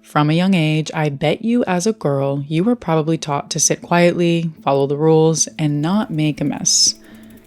From a young age, I bet you as a girl, you were probably taught to sit quietly, follow the rules, and not make a mess.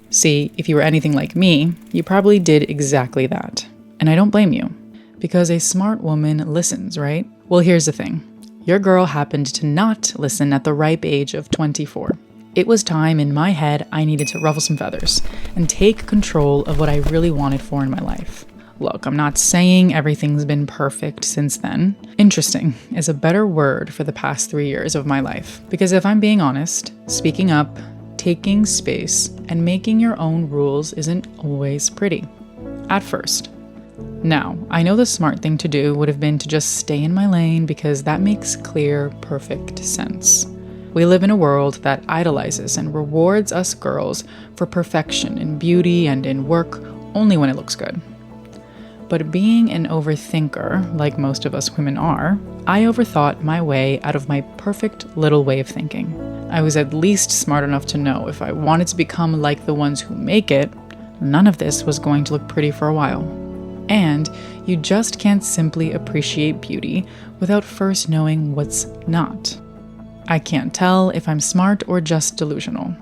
See, if you were anything like me, you probably did exactly that. And I don't blame you. Because a smart woman listens, right? Well, here's the thing. Your girl happened to not listen at the ripe age of 24. It was time in my head I needed to ruffle some feathers and take control of what I really wanted for in my life. Look, I'm not saying everything's been perfect since then. Interesting is a better word for the past 3 years of my life. Because if I'm being honest, speaking up, taking space, and making your own rules isn't always pretty. At first. Now, I know the smart thing to do would have been to just stay in my lane because that makes clear, perfect sense. We live in a world that idolizes and rewards us girls for perfection in beauty and in work only when it looks good. But being an overthinker, like most of us women are, I overthought my way out of my perfect little way of thinking. I was at least smart enough to know if I wanted to become like the ones who make it, none of this was going to look pretty for a while. And you just can't simply appreciate beauty without first knowing what's not. I can't tell if I'm smart or just delusional.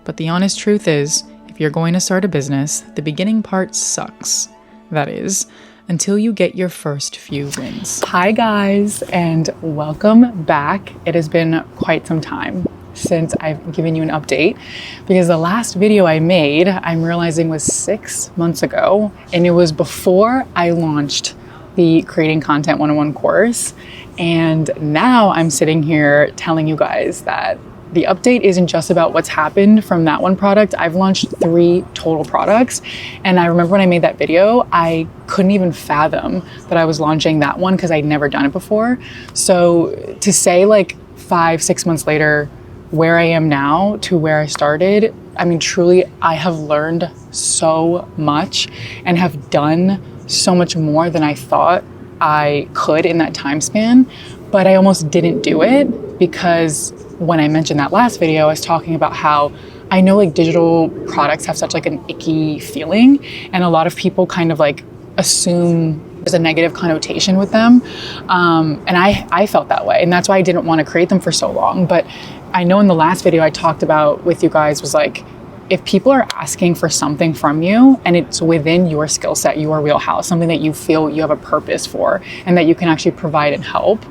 But the honest truth is, if you're going to start a business, the beginning part sucks. That is, until you get your first few wins. Hi guys, and welcome back. It has been quite some time since I've given you an update because the last video I made, I'm realizing was 6 months ago, and it was before I launched the Creating Content 101 course. And now I'm sitting here telling you guys that the update isn't just about what's happened from that one product. I've launched 3 total products. And I remember when I made that video, I couldn't even fathom that I was launching that one because I'd never done it before. So to say like 5-6 months later, where I am now to where I started, I mean, truly, I have learned so much and have done so much more than I thought I could in that time span. But I almost didn't do it because when I mentioned that last video, I was talking about how I know like digital products have such like an icky feeling, and a lot of people kind of like assume there's a negative connotation with them. And I felt that way, and that's why I didn't want to create them for so long. But I know in the last video I talked about with you guys was like, if people are asking for something from you and it's within your skill set, your wheelhouse, something that you feel you have a purpose for and that you can actually provide and help,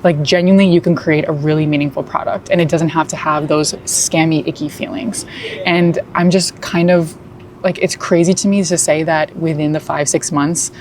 like genuinely you can create a really meaningful product, and it doesn't have to have those scammy, icky feelings. And I'm just kind of like, it's crazy to me to say that within the 5-6 months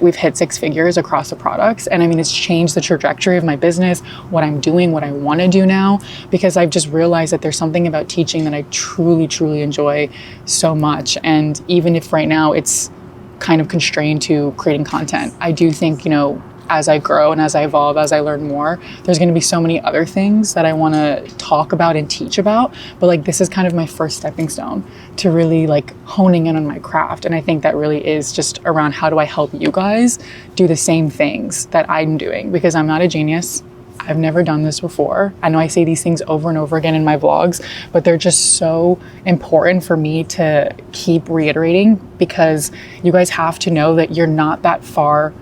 we've hit 6 figures across the products. And I mean, it's changed the trajectory of my business, what I'm doing, what I want to do now, because I've just realized that there's something about teaching that I truly, truly enjoy so much. And even if right now it's kind of constrained to creating content, I do think, you know, as I grow and as I evolve, as I learn more, there's going to be so many other things that I want to talk about and teach about. But like, this is kind of my first stepping stone to really like honing in on my craft. And I think that really is just around how do I help you guys do the same things that I'm doing, because I'm not a genius. I've never done this before. I know I say these things over and over again in my vlogs, but they're just so important for me to keep reiterating, because you guys have to know that you're not that far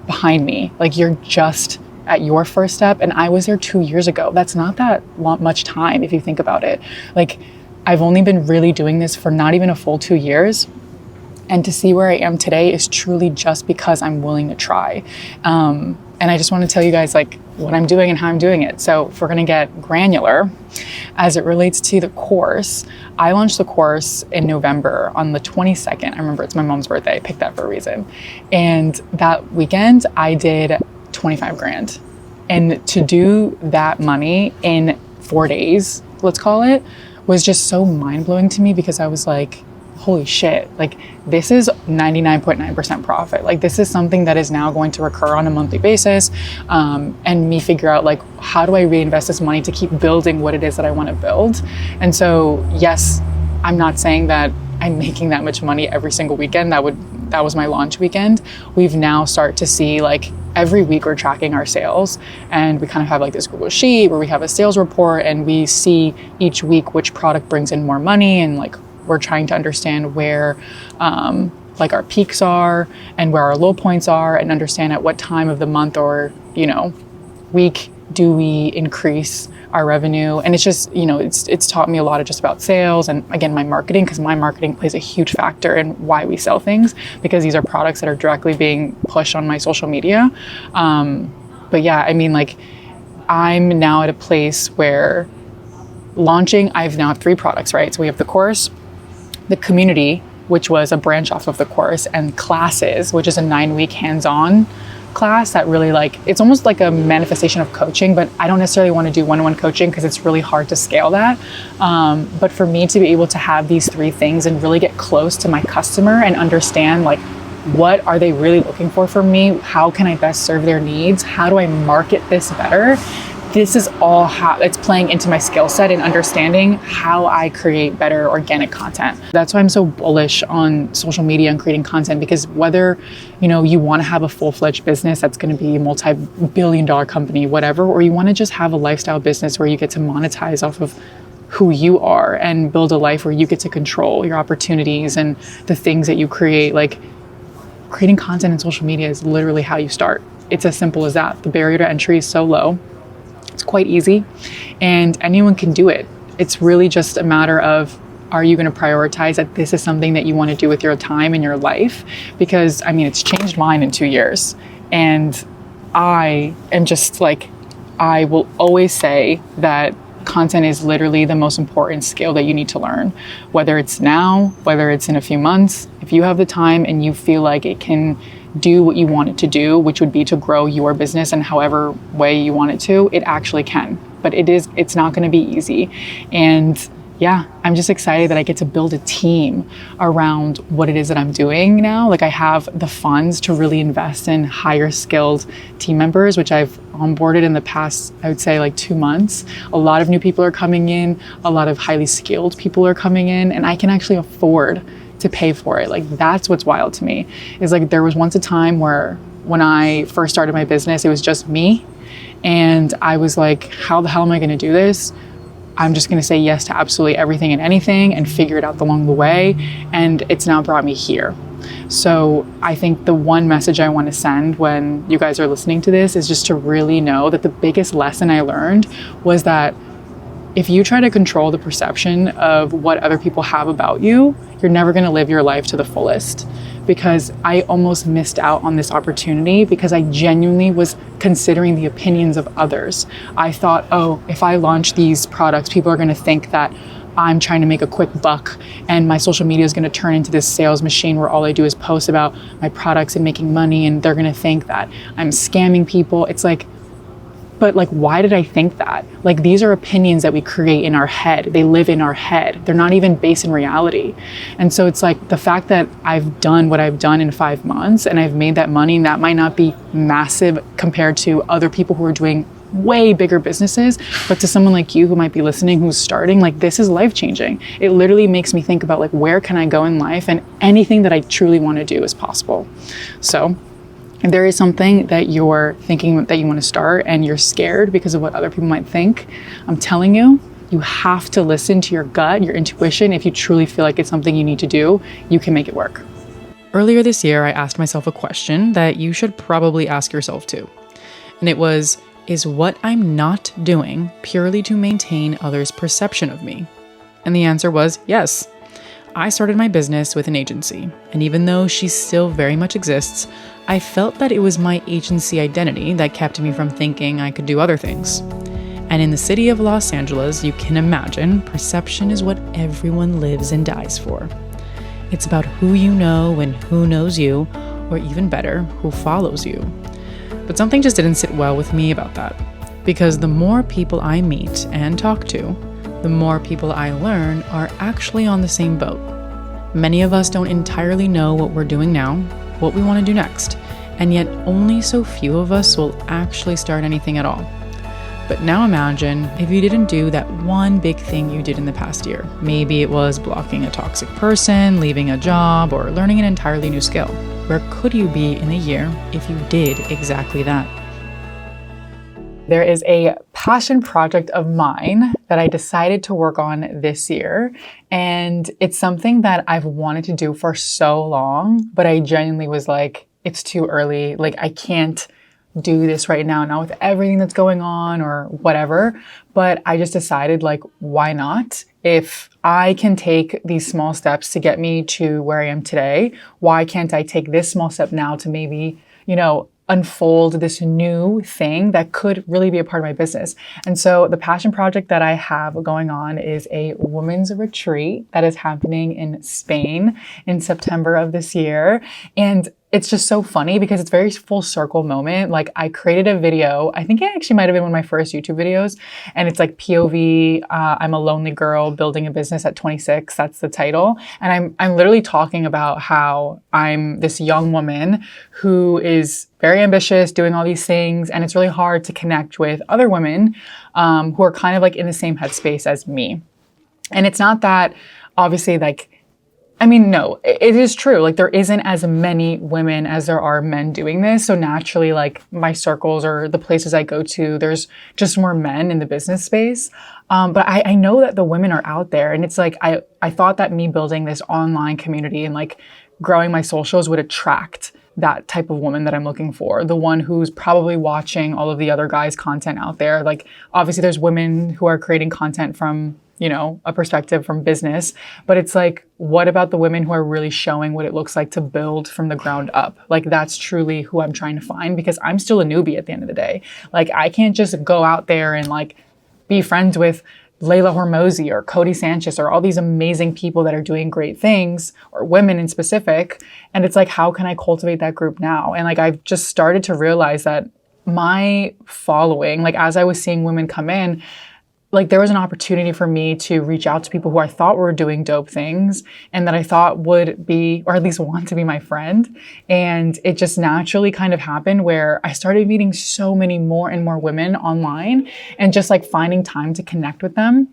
behind me. Like, you're just at your first step, and I was there 2 years ago. That's not that much time if you think about it. Like, I've only been really doing this for not even a full 2 years, and to see where I am today is truly just because I'm willing to try. And I just want to tell you guys like what I'm doing and how I'm doing it. So if we're going to get granular as it relates to the course, I launched the course in November on the 22nd. I remember it's my mom's birthday. I picked that for a reason. And that weekend I did 25 grand. And to do that money in 4 days, let's call it, was just so mind blowing to me, because I was like, holy shit, like this is 99.9% profit. Like, this is something that is now going to recur on a monthly basis. And me figure out like, how do I reinvest this money to keep building what it is that I want to build? And so, yes, I'm not saying that I'm making that much money every single weekend. That was my launch weekend. We've now started to see like every week we're tracking our sales, and we kind of have like this Google sheet where we have a sales report, and we see each week which product brings in more money, and like we're trying to understand where like our peaks are and where our low points are, and understand at what time of the month or, week do we increase our revenue. And it's just, it's taught me a lot of just about sales and, again, my marketing, because my marketing plays a huge factor in why we sell things, because these are products that are directly being pushed on my social media. But yeah, I mean, like, I'm now at a place where launching, I now have 3 products, right? So we have the course, the community, which was a branch off of the course, and classes, which is a 9-week hands-on class that really, like, it's almost like a manifestation of coaching, but I don't necessarily want to do one-on-one coaching because it's really hard to scale that. But for me to be able to have these 3 things and really get close to my customer and understand, like, what are they really looking for from me? How can I best serve their needs? How do I market this better? This is all how it's playing into my skill set and understanding how I create better organic content. That's why I'm so bullish on social media and creating content, because whether, you want to have a full-fledged business that's going to be a multi-billion-dollar company, whatever, or you want to just have a lifestyle business where you get to monetize off of who you are and build a life where you get to control your opportunities and the things that you create, like, creating content in social media is literally how you start. It's as simple as that. The barrier to entry is so low. It's quite easy and anyone can do it. It's really just a matter of, are you going to prioritize that this is something that you want to do with your time and your life? Because, I mean, it's changed mine in 2 years. And I am just like, I will always say that content is literally the most important skill that you need to learn, whether it's now, whether it's in a few months. If you have the time and you feel like it can do what you want it to do, which would be to grow your business in however way you want it to, it actually can. But it's not going to be easy. And yeah, I'm just excited that I get to build a team around what it is that I'm doing now. Like, I have the funds to really invest in higher skilled team members, which I've onboarded in the past, I would say, like 2 months. A lot of new people are coming in, a lot of highly skilled people are coming in, and I can actually afford to pay for it. Like, that's what's wild to me, is like, there was once a time where when I first started my business, it was just me. And I was like, how the hell am I going to do this? I'm just going to say yes to absolutely everything and anything and figure it out along the way. And it's now brought me here. So I think the one message I want to send when you guys are listening to this is just to really know that the biggest lesson I learned was that if you try to control the perception of what other people have about you, you're never going to live your life to the fullest. Because I almost missed out on this opportunity because I genuinely was considering the opinions of others. I thought, oh, if I launch these products, people are going to think that I'm trying to make a quick buck and my social media is going to turn into this sales machine where all I do is post about my products and making money, and they're going to think that I'm scamming people. It's like, but like, why did I think that? Like, these are opinions that we create in our head. They live in our head. They're not even based in reality. And so it's like, the fact that I've done what I've done in 5 months and I've made that money, and that might not be massive compared to other people who are doing way bigger businesses, but to someone like you who might be listening, who's starting, like, this is life-changing. It literally makes me think about, like, where can I go in life, and anything that I truly want to do is possible. So if there is something that you're thinking that you want to start and you're scared because of what other people might think, I'm telling you, you have to listen to your gut, your intuition. If you truly feel like it's something you need to do, you can make it work. Earlier this year, I asked myself a question that you should probably ask yourself too. And it was, is what I'm not doing purely to maintain others' perception of me? And the answer was yes. I started my business with an agency, and even though she still very much exists, I felt that it was my agency identity that kept me from thinking I could do other things. And in the city of Los Angeles, you can imagine, perception is what everyone lives and dies for. It's about who you know and who knows you, or even better, who follows you. But something just didn't sit well with me about that, because the more people I meet and talk to, the more people I learn are actually on the same boat. Many of us don't entirely know what we're doing now, what we want to do next, and yet only so few of us will actually start anything at all. But now imagine if you didn't do that one big thing you did in the past year. Maybe it was blocking a toxic person, leaving a job, or learning an entirely new skill. Where could you be in a year if you did exactly that? There is a passion project of mine that I decided to work on this year. And it's something that I've wanted to do for so long, but I genuinely was like, it's too early. Like, I can't do this right now, not with everything that's going on or whatever. But I just decided, like, why not? If I can take these small steps to get me to where I am today, why can't I take this small step now to maybe, unfold this new thing that could really be a part of my business? And so the passion project that I have going on is a women's retreat that is happening in Spain in September of this year. And it's just so funny because it's very full circle moment. Like, I created a video, I think it actually might've been one of my first YouTube videos, and it's like POV, I'm a lonely girl building a business at 26. That's the title. And I'm literally talking about how I'm this young woman who is very ambitious, doing all these things. And it's really hard to connect with other women, who are kind of like in the same headspace as me. And it's not that obviously no, it is true. Like, there isn't as many women as there are men doing this. So naturally, like, my circles or the places I go to, there's just more men in the business space. But I know that the women are out there, and it's like, I thought that me building this online community and like growing my socials would attract that type of woman that I'm looking for. The one who's probably watching all of the other guys' content out there. Like, obviously there's women who are creating content from, a perspective from business, but it's like, what about the women who are really showing what it looks like to build from the ground up? Like, that's truly who I'm trying to find, because I'm still a newbie at the end of the day. Like, I can't just go out there and like be friends with Layla Hormozi or Cody Sanchez or all these amazing people that are doing great things, or women in specific. And it's like, how can I cultivate that group now? And like, I've just started to realize that my following, like, as I was seeing women come in, like, there was an opportunity for me to reach out to people who I thought were doing dope things and that I thought would be, or at least want to be, my friend. And it just naturally kind of happened where I started meeting so many more and more women online and just like finding time to connect with them.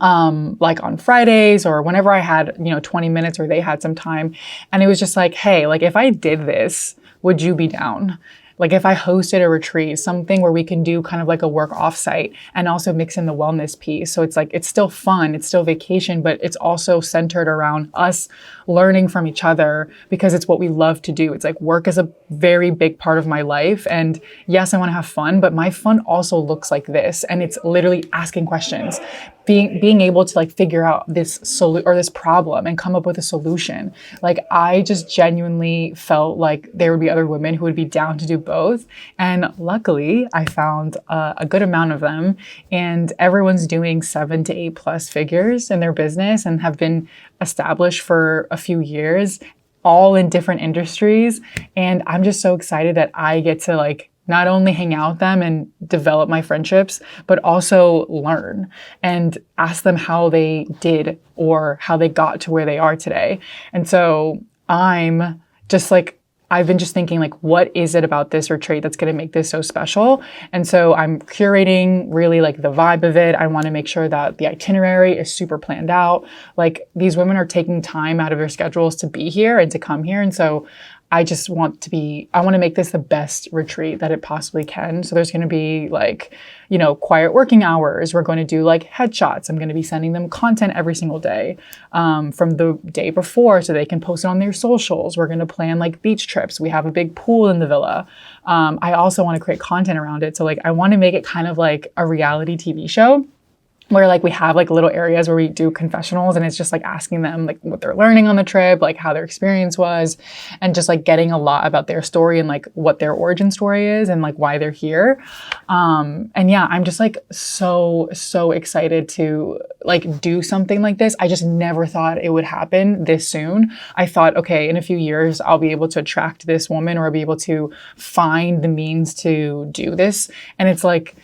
Like on Fridays or whenever I had, 20 minutes or they had some time. And it was just like, hey, like, if I did this, would you be down? Like, if I hosted a retreat, something where we can do kind of like a work offsite and also mix in the wellness piece. So it's like, it's still fun, it's still vacation, but it's also centered around us learning from each other because it's what we love to do. It's like, work is a very big part of my life. And yes, I want to have fun, but my fun also looks like this. And it's literally asking questions, being able to like figure out this this problem and come up with a solution. Like, I just genuinely felt like there would be other women who would be down to do both. And luckily I found a good amount of them, and everyone's doing 7 to 8 plus figures in their business and have been established for a few years, all in different industries. And I'm just so excited that I get to like not only hang out with them and develop my friendships, but also learn and ask them how they did or how they got to where they are today. And so I'm just like, I've been just thinking like, what is it about this retreat that's going to make this so special? And so I'm curating really like the vibe of it. I want to make sure that the itinerary is super planned out. Like, these women are taking time out of their schedules to be here and to come here. And so I want to make this the best retreat that it possibly can. So there's going to be like, quiet working hours. We're going to do like headshots. I'm going to be sending them content every single day, from the day before so they can post it on their socials. We're going to plan like beach trips. We have a big pool in the villa. I also want to create content around it. So like, I want to make it kind of like a reality TV show, where like we have like little areas where we do confessionals, and it's just like asking them like what they're learning on the trip, like how their experience was, and just like getting a lot about their story and like what their origin story is and like why they're here. And yeah, I'm just like so excited to like do something like this. I just never thought it would happen this soon. I thought, okay, in a few years, I'll be able to attract this woman, or I'll be able to find the means to do this. And it's like,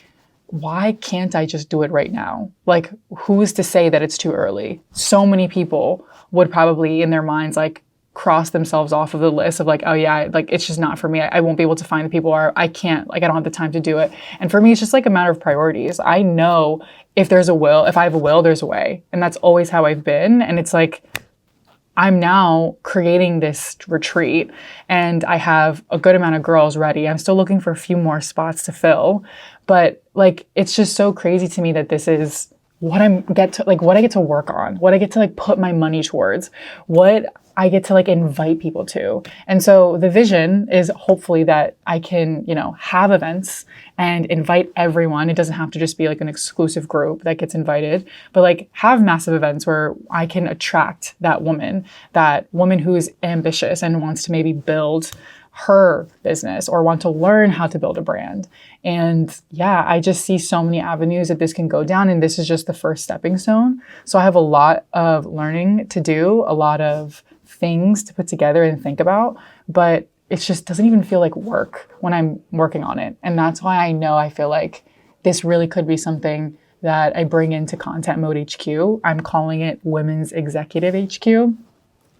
why can't I just do it right now? Like, who's to say that it's too early? So many people would probably in their minds like cross themselves off of the list of like, oh yeah, like it's just not for me. I won't be able to find the people, or I can't, like I don't have the time to do it. And for me, it's just like a matter of priorities. I know if I have a will, there's a way. And that's always how I've been. And it's like, I'm now creating this retreat and I have a good amount of girls ready. I'm still looking for a few more spots to fill, but like, it's just so crazy to me that this is what what I get to work on, what I get to like put my money towards, what I get to like invite people to. And so the vision is hopefully that I can, have events and invite everyone. It doesn't have to just be like an exclusive group that gets invited, but like have massive events where I can attract that woman who is ambitious and wants to maybe build her business or want to learn how to build a brand. And yeah, I just see so many avenues that this can go down. And this is just the first stepping stone. So I have a lot of learning to do, a lot of things to put together and think about, but it just doesn't even feel like work when I'm working on it. And that's why I feel like this really could be something that I bring into Content Mode HQ. I'm calling it Women's Executive HQ,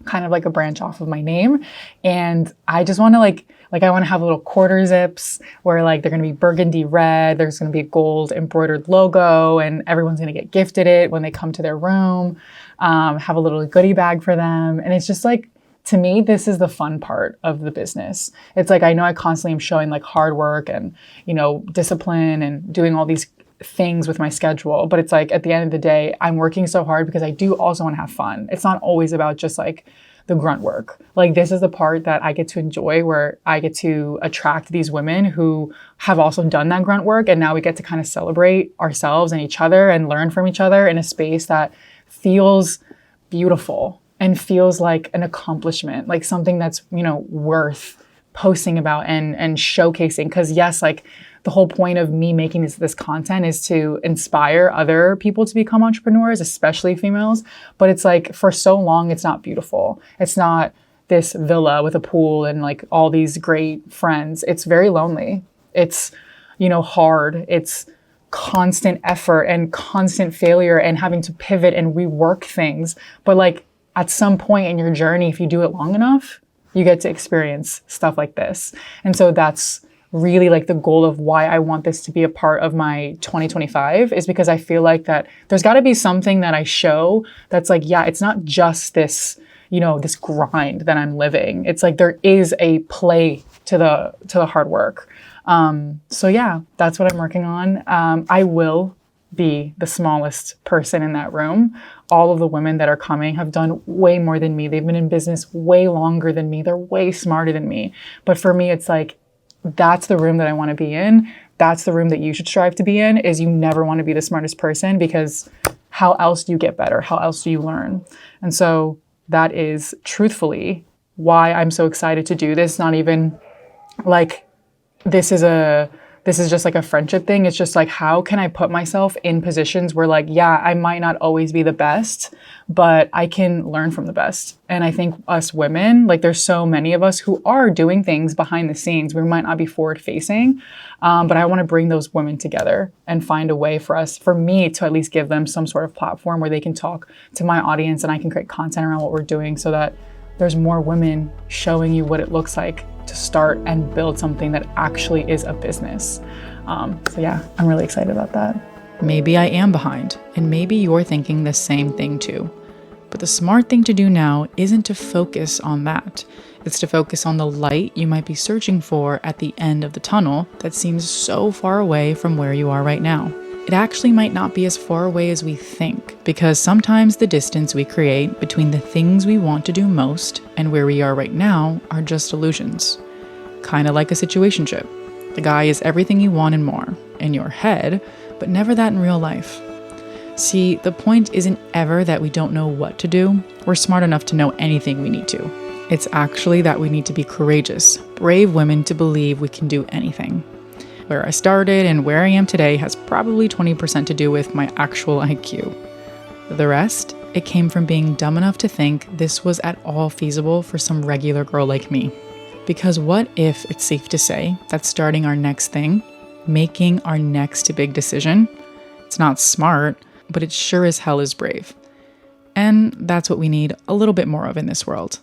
kind of like a branch off of my name. And I just want to I want to have little quarter zips where like they're going to be burgundy red. There's going to be a gold embroidered logo and everyone's going to get gifted it when they come to their room. Have a little goodie bag for them. And it's just like, to me, this is the fun part of the business. It's like, I know I constantly am showing like hard work and, discipline and doing all these things with my schedule. But it's like, at the end of the day, I'm working so hard because I do also want to have fun. It's not always about just like the grunt work. Like, this is the part that I get to enjoy, where I get to attract these women who have also done that grunt work. And now we get to kind of celebrate ourselves and each other and learn from each other in a space that feels beautiful and feels like an accomplishment, like something that's, worth posting about and showcasing. Because yes, like the whole point of me making this content is to inspire other people to become entrepreneurs, especially females. But it's like, for so long, it's not beautiful. It's not this villa with a pool and like all these great friends. It's very lonely. It's, hard. It's constant effort and constant failure and having to pivot and rework things. But like, at some point in your journey, if you do it long enough, you get to experience stuff like this. And so that's really like the goal of why I want this to be a part of my 2025, is because I feel like that there's got to be something that I show that's like, yeah, it's not just this, this grind that I'm living. It's like there is a play to the hard work. So yeah, that's what I'm working on. I will be the smallest person in that room. All of the women that are coming have done way more than me. They've been in business way longer than me. They're way smarter than me. But for me, it's like, that's the room that I want to be in. That's the room that you should strive to be in, is you never want to be the smartest person, because how else do you get better? How else do you learn? And so that is truthfully why I'm so excited to do this. Not even like this is just like a friendship thing. It's just like, how can I put myself in positions where like, yeah, I might not always be the best, but I can learn from the best. And I think us women, like there's so many of us who are doing things behind the scenes. We might not be forward facing, but I want to bring those women together and find a way for me to at least give them some sort of platform where they can talk to my audience and I can create content around what we're doing, so that there's more women showing you what it looks like to start and build something that actually is a business. So yeah, I'm really excited about that. Maybe I am behind, and maybe you're thinking the same thing too. But the smart thing to do now isn't to focus on that. It's to focus on the light you might be searching for at the end of the tunnel that seems so far away from where you are right now. It actually might not be as far away as we think, because sometimes the distance we create between the things we want to do most and where we are right now are just illusions. Kind of like a situationship. The guy is everything you want and more in your head, but never that in real life. See, the point isn't ever that we don't know what to do. We're smart enough to know anything we need to. It's actually that we need to be courageous, brave women to believe we can do anything. Where I started and where I am today has probably 20% to do with my actual IQ. The rest, it came from being dumb enough to think this was at all feasible for some regular girl like me. Because what if it's safe to say that starting our next thing, making our next big decision, it's not smart, but it sure as hell is brave. And that's what we need a little bit more of in this world.